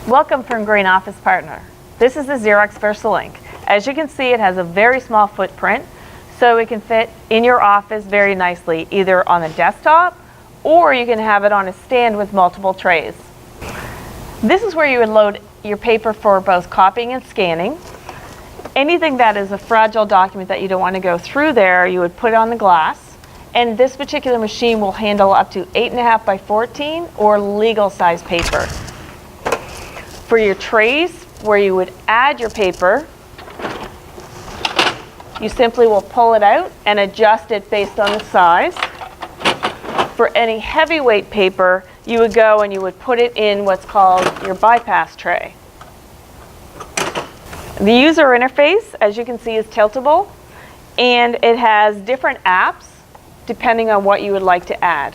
Welcome from Green Office Partner. This is the Xerox VersaLink. As you can see, it has a very small footprint, so it can fit in your office very nicely, either on a desktop or you can have it on a stand with multiple trays. This is where you would load your paper for both copying and scanning. Anything that is a fragile document that you don't want to go through there, you would put it on the glass. And this particular machine will handle up to 8.5 by 14 or legal size paper. For your trays, where you would add your paper, you simply will pull it out and adjust it based on the size. For any heavyweight paper, you would go and you would put it in what's called your bypass tray. The user interface, as you can see, is tiltable, and it has different apps depending on what you would like to add.